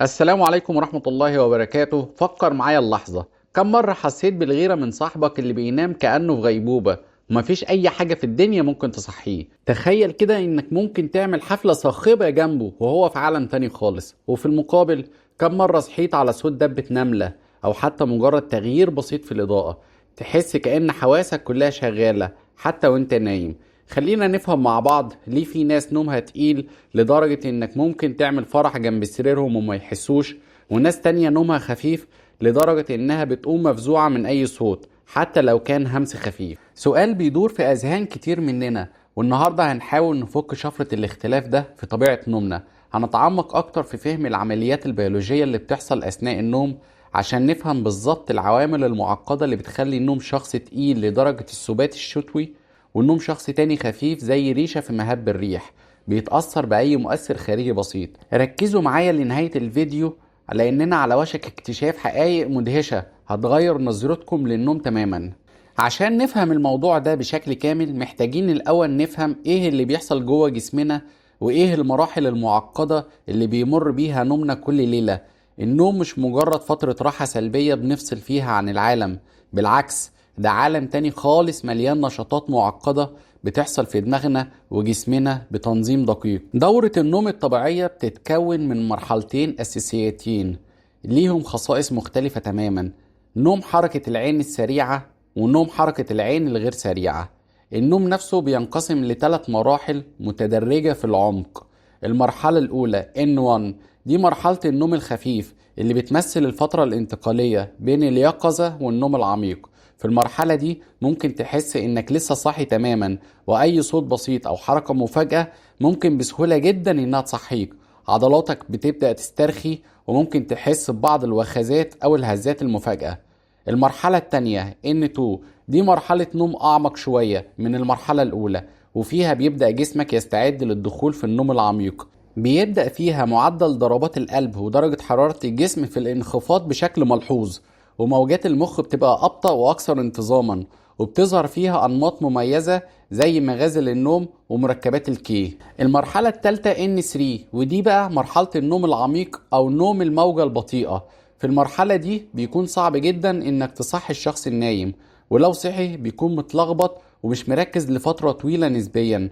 السلام عليكم ورحمة الله وبركاته. فكر معايا اللحظة، كم مرة حسيت بالغيرة من صاحبك اللي بينام كأنه في غيبوبة ومفيش أي حاجة في الدنيا ممكن تصحيه؟ تخيل كده إنك ممكن تعمل حفلة صاخبة جنبه وهو في عالم تاني خالص، وفي المقابل كم مرة صحيت على صوت دبة نملة أو حتى مجرد تغيير بسيط في الإضاءة تحس كأن حواسك كلها شغالة حتى وانت نايم. خلينا نفهم مع بعض ليه في ناس نومها تقيل لدرجة انك ممكن تعمل فرح جنب سريرهم وما يحسوش، وناس تانية نومها خفيف لدرجة انها بتقوم مفزوعة من اي صوت حتى لو كان همس خفيف. سؤال بيدور في اذهان كتير مننا، والنهاردة هنحاول نفك شفرة الاختلاف ده في طبيعة نومنا. هنتعمق اكتر في فهم العمليات البيولوجية اللي بتحصل اثناء النوم عشان نفهم بالظبط العوامل المعقدة اللي بتخلي النوم شخص تقيل لدرجة السبات الشتوي، والنوم شخص تاني خفيف زي ريشة في مهب الريح بيتأثر بأي مؤثر خارجي بسيط. ركزوا معايا لنهاية الفيديو لأننا على وشك اكتشاف حقائق مدهشة هتغير نظرتكم للنوم تماما. عشان نفهم الموضوع ده بشكل كامل محتاجين الأول نفهم ايه اللي بيحصل جوه جسمنا وايه المراحل المعقدة اللي بيمر بيها نومنا كل ليلة. النوم مش مجرد فترة راحة سلبية بنفصل فيها عن العالم، بالعكس ده عالم تاني خالص مليان نشاطات معقدة بتحصل في دماغنا وجسمنا بتنظيم دقيق. دورة النوم الطبيعية بتتكون من مرحلتين أساسيتين ليهم خصائص مختلفة تماما: نوم حركة العين السريعة ونوم حركة العين الغير سريعة. النوم نفسه بينقسم لثلاث مراحل متدرجة في العمق. المرحلة الأولى N1 دي مرحلة النوم الخفيف اللي بتمثل الفترة الانتقالية بين اليقظة والنوم العميق. في المرحلة دي ممكن تحس انك لسه صاحي تماما، واي صوت بسيط او حركة مفاجئة ممكن بسهولة جدا انها تصحيك. عضلاتك بتبدأ تسترخي وممكن تحس ببعض الوخزات او الهزات المفاجئة. المرحلة التانية N2 دي مرحلة نوم اعمق شوية من المرحلة الاولى، وفيها بيبدأ جسمك يستعد للدخول في النوم العميق. بيبدأ فيها معدل ضربات القلب ودرجة حرارة الجسم في الانخفاض بشكل ملحوظ، وموجات المخ بتبقى أبطأ وأكثر انتظاما، وبتظهر فيها أنماط مميزة زي مغازل النوم ومركبات الكي. المرحلة الثالثة N3 ودي بقى مرحلة النوم العميق أو نوم الموجة البطيئة. في المرحلة دي بيكون صعب جدا إنك تصحي الشخص النايم، ولو صحي بيكون متلخبط ومش مركز لفترة طويلة نسبيا.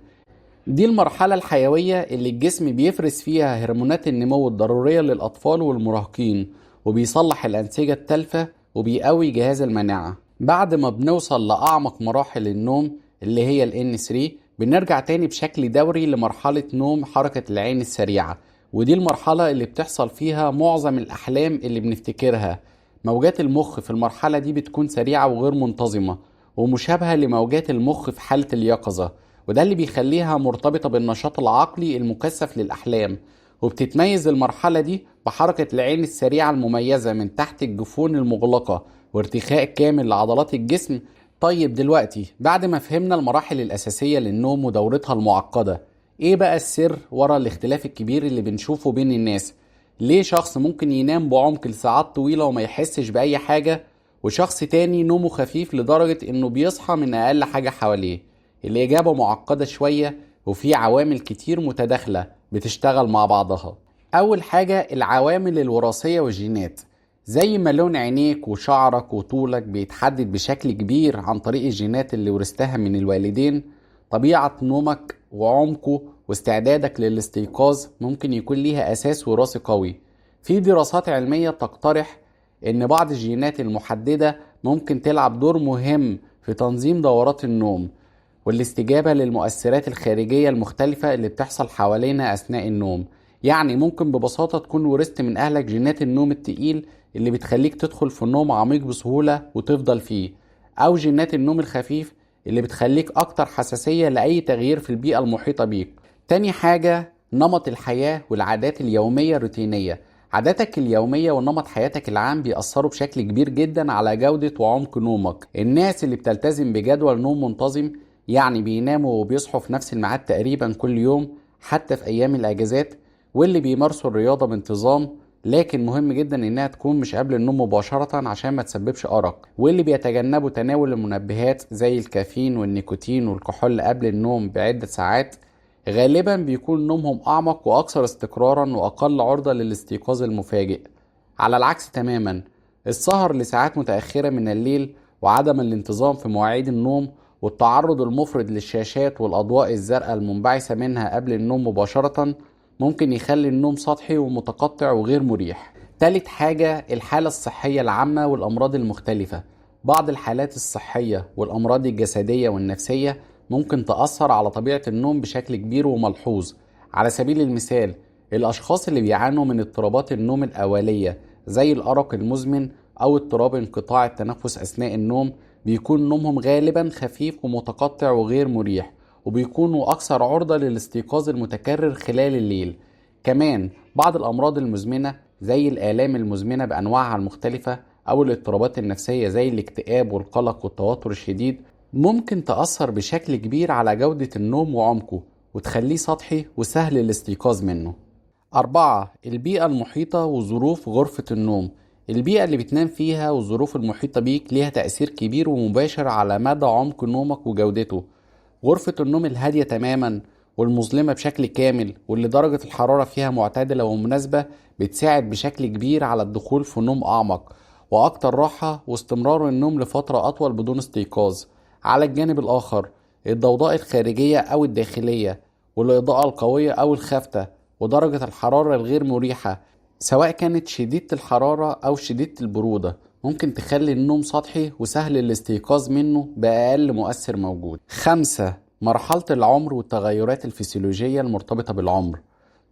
دي المرحلة الحيوية اللي الجسم بيفرز فيها هرمونات النمو الضرورية للأطفال والمراهقين، وبيصلح الأنسجة التالفة وبيقوي جهاز المناعة. بعد ما بنوصل لأعمق مراحل النوم اللي هي ال N3 بنرجع تاني بشكل دوري لمرحلة نوم حركة العين السريعة، ودي المرحلة اللي بتحصل فيها معظم الأحلام اللي بنفتكرها. موجات المخ في المرحلة دي بتكون سريعة وغير منتظمة ومشابهة لموجات المخ في حالة اليقظة، وده اللي بيخليها مرتبطة بالنشاط العقلي المكثف للأحلام. وبتتميز المرحلة دي بحركة العين السريعة المميزة من تحت الجفون المغلقة وارتخاء كامل لعضلات الجسم. طيب دلوقتي بعد ما فهمنا المراحل الأساسية للنوم ودورتها المعقدة، ايه بقى السر ورا الاختلاف الكبير اللي بنشوفه بين الناس؟ ليه شخص ممكن ينام بعمق لساعات طويلة وما يحسش بأي حاجة، وشخص تاني نومه خفيف لدرجة انه بيصحى من اقل حاجة حواليه؟ الإجابة معقدة شوية وفي عوامل كتير متداخلة بتشتغل مع بعضها. أول حاجة العوامل الوراثية والجينات. زي ما لون عينيك وشعرك وطولك بيتحدد بشكل كبير عن طريق الجينات اللي ورثتها من الوالدين، طبيعة نومك وعمقه واستعدادك للاستيقاظ ممكن يكون ليها أساس وراثي قوي. في دراسات علمية تقترح إن بعض الجينات المحددة ممكن تلعب دور مهم في تنظيم دورات النوم والاستجابة للمؤثرات الخارجية المختلفة اللي بتحصل حوالينا أثناء النوم. يعني ممكن ببساطة تكون ورثت من أهلك جينات النوم التقيل اللي بتخليك تدخل في النوم عميق بسهولة وتفضل فيه، أو جينات النوم الخفيف اللي بتخليك أكتر حساسية لأي تغيير في البيئة المحيطة بيك. تاني حاجة نمط الحياة والعادات اليومية الروتينية. عاداتك اليومية ونمط حياتك العام بيأثروا بشكل كبير جدا على جودة وعمق نومك. الناس اللي بتلتزم بجدول نوم منتظم، يعني بيناموا وبيصحوا في نفس الميعاد تقريبا كل يوم حتى في أيام الأجازات، واللي بيمارسوا الرياضة بانتظام لكن مهم جدا إنها تكون مش قبل النوم مباشرة عشان ما تسببش أرق، واللي بيتجنبوا تناول المنبهات زي الكافيين والنيكوتين والكحول قبل النوم بعدة ساعات. غالبا بيكون نومهم أعمق وأكثر استقرارا وأقل عرضة للاستيقاظ المفاجئ. على العكس تماما، السهر لساعات متأخرة من الليل وعدم الانتظام في مواعيد النوم والتعرض المفرط للشاشات والأضواء الزرقاء المنبعثة منها قبل النوم مباشرة ممكن يخلي النوم سطحي ومتقطع وغير مريح. تالت حاجة، الحالة الصحية العامة والأمراض المختلفة. بعض الحالات الصحية والأمراض الجسدية والنفسية ممكن تأثر على طبيعة النوم بشكل كبير وملحوظ. على سبيل المثال، الأشخاص اللي بيعانوا من اضطرابات النوم الأولية زي الأرق المزمن أو اضطراب انقطاع التنفس أثناء النوم بيكون نومهم غالبا خفيف ومتقطع وغير مريح، وبيكونوا أكثر عرضة للاستيقاظ المتكرر خلال الليل. كمان بعض الأمراض المزمنة زي الآلام المزمنة بأنواعها المختلفة أو الاضطرابات النفسية زي الاكتئاب والقلق والتوتر الشديد ممكن تأثر بشكل كبير على جودة النوم وعمقه وتخليه سطحي وسهل الاستيقاظ منه. 4. البيئة المحيطة وظروف غرفة النوم. البيئة اللي بتنام فيها والظروف المحيطة بيك ليها تأثير كبير ومباشر على مدى عمق نومك وجودته. غرفة النوم الهادية تماما والمظلمة بشكل كامل واللي درجة الحرارة فيها معتدلة ومناسبة بتساعد بشكل كبير على الدخول في نوم أعمق وأكتر راحة واستمرار النوم لفترة أطول بدون استيقاظ. على الجانب الآخر، الضوضاء الخارجية أو الداخلية والإضاءة القوية أو الخافتة ودرجة الحرارة الغير مريحة سواء كانت شديدة الحرارة أو شديدة البرودة ممكن تخلي النوم سطحي وسهل الاستيقاظ منه بأقل مؤثر موجود. 5. مرحلة العمر والتغيرات الفسيولوجية المرتبطة بالعمر.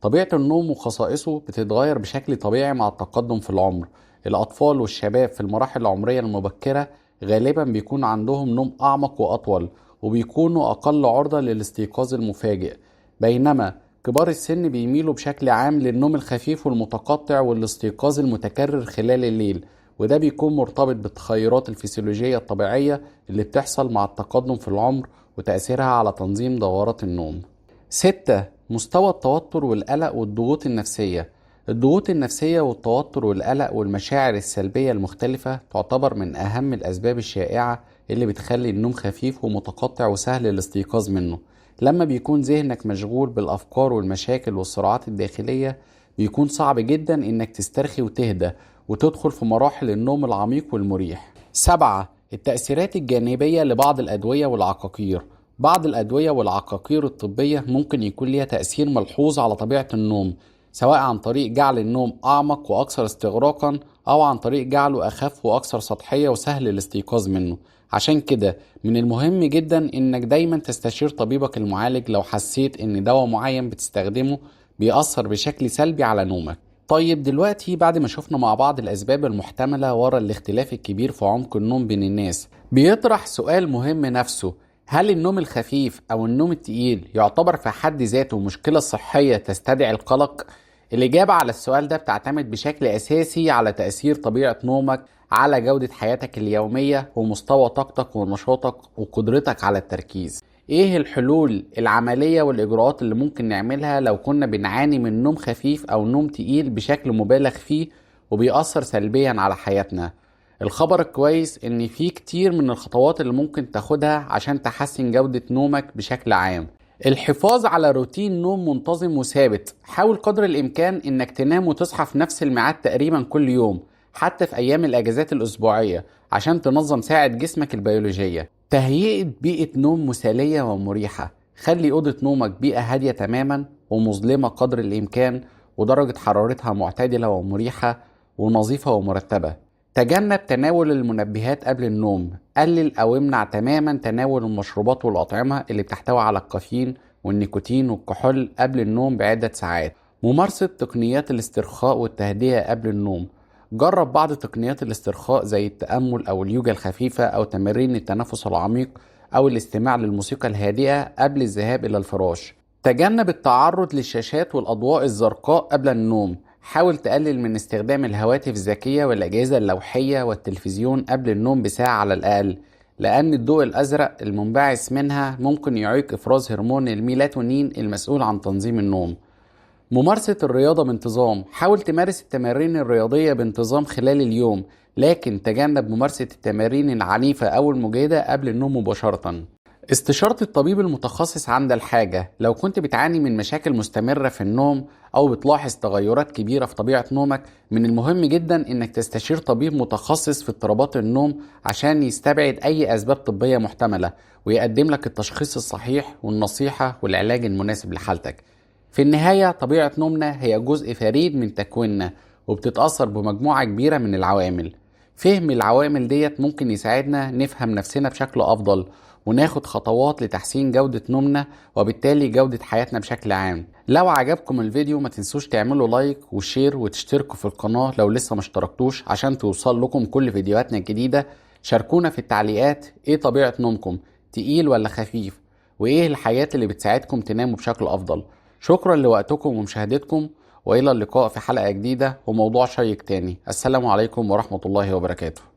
طبيعة النوم وخصائصه بتتغير بشكل طبيعي مع التقدم في العمر. الأطفال والشباب في المراحل العمرية المبكرة غالبا بيكون عندهم نوم أعمق وأطول وبيكونوا أقل عرضة للاستيقاظ المفاجئ، بينما كبار السن بيميلوا بشكل عام للنوم الخفيف والمتقطع والاستيقاظ المتكرر خلال الليل، وده بيكون مرتبط بالتغيرات الفسيولوجية الطبيعية اللي بتحصل مع التقدم في العمر وتأثيرها على تنظيم دورات النوم. 6. مستوى التوتر والقلق والضغوط النفسية. الضغوط النفسية والتوتر والقلق والمشاعر السلبية المختلفة تعتبر من أهم الأسباب الشائعة اللي بتخلي النوم خفيف ومتقطع وسهل الاستيقاظ منه. لما بيكون ذهنك مشغول بالأفكار والمشاكل والصراعات الداخلية بيكون صعب جدا إنك تسترخي وتهدى وتدخل في مراحل النوم العميق والمريح. 7. التأثيرات الجانبية لبعض الأدوية والعقاقير. بعض الأدوية والعقاقير الطبية ممكن يكون ليها تأثير ملحوظ على طبيعة النوم، سواء عن طريق جعل النوم أعمق وأكثر استغراقا أو عن طريق جعله أخف وأكثر سطحية وسهل الاستيقاظ منه. عشان كده من المهم جدا إنك دايما تستشير طبيبك المعالج لو حسيت إن دواء معين بتستخدمه بيأثر بشكل سلبي على نومك. طيب دلوقتي بعد ما شفنا مع بعض الأسباب المحتملة وراء الاختلاف الكبير في عمق النوم بين الناس، بيطرح سؤال مهم نفسه: هل النوم الخفيف أو النوم التقيل يعتبر في حد ذاته مشكلة صحية تستدعي القلق؟ الإجابة على السؤال ده بتعتمد بشكل أساسي على تأثير طبيعة نومك على جودة حياتك اليومية ومستوى طاقتك ونشاطك وقدرتك على التركيز. إيه الحلول العملية والإجراءات اللي ممكن نعملها لو كنا بنعاني من نوم خفيف أو نوم تقيل بشكل مبالغ فيه وبيأثر سلبيا على حياتنا؟ الخبر الكويس إن في كتير من الخطوات اللي ممكن تاخدها عشان تحسن جودة نومك بشكل عام. الحفاظ على روتين نوم منتظم وثابت. حاول قدر الإمكان إنك تنام وتصحى في نفس الميعاد تقريبا كل يوم حتى في أيام الأجازات الأسبوعية عشان تنظم ساعة جسمك البيولوجية. تهيئة بيئة نوم مثالية ومريحة. خلي أوضة نومك بيئة هادية تماما ومظلمة قدر الإمكان ودرجة حرارتها معتدلة ومريحة ونظيفة ومرتبة. تجنب تناول المنبهات قبل النوم. قلل أو امنع تماما تناول المشروبات والأطعمة اللي بتحتوي على الكافيين والنيكوتين والكحول قبل النوم بعدة ساعات. ممارسة تقنيات الاسترخاء والتهدئة قبل النوم. جرب بعض تقنيات الاسترخاء زي التأمل أو اليوجا الخفيفة أو تمارين التنفس العميق أو الاستماع للموسيقى الهادئة قبل الذهاب إلى الفراش. تجنب التعرض للشاشات والأضواء الزرقاء قبل النوم. حاول تقلل من استخدام الهواتف الذكية والأجهزة اللوحية والتلفزيون قبل النوم بساعة على الأقل، لأن الضوء الأزرق المنبعث منها ممكن يعيق إفراز هرمون الميلاتونين المسؤول عن تنظيم النوم. ممارسة الرياضة بانتظام. حاول تمارس التمارين الرياضية بانتظام خلال اليوم، لكن تجنب ممارسة التمارين العنيفة أو المجهدة قبل النوم مباشرة. استشارة الطبيب المتخصص عند الحاجة. لو كنت بتعاني من مشاكل مستمرة في النوم أو بتلاحظ تغيرات كبيرة في طبيعة نومك، من المهم جدا إنك تستشير طبيب متخصص في اضطرابات النوم عشان يستبعد أي أسباب طبية محتملة ويقدم لك التشخيص الصحيح والنصيحة والعلاج المناسب لحالتك. في النهاية طبيعة نومنا هي جزء فريد من تكويننا، وبتتأثر بمجموعة كبيرة من العوامل. فهم العوامل ديت ممكن يساعدنا نفهم نفسنا بشكل أفضل وناخد خطوات لتحسين جودة نومنا وبالتالي جودة حياتنا بشكل عام. لو عجبكم الفيديو ما تنسوش تعملوا لايك وشير وتشتركوا في القناة لو لسه ما اشتركتوش عشان توصل لكم كل فيديوهاتنا الجديدة. شاركونا في التعليقات ايه طبيعة نومكم، تقيل ولا خفيف، وايه الحاجات اللي بتساعدكم تناموا بشكل أفضل. شكرا لوقتكم ومشاهدتكم، وإلى اللقاء في حلقة جديدة وموضوع شيق تاني. السلام عليكم ورحمة الله وبركاته.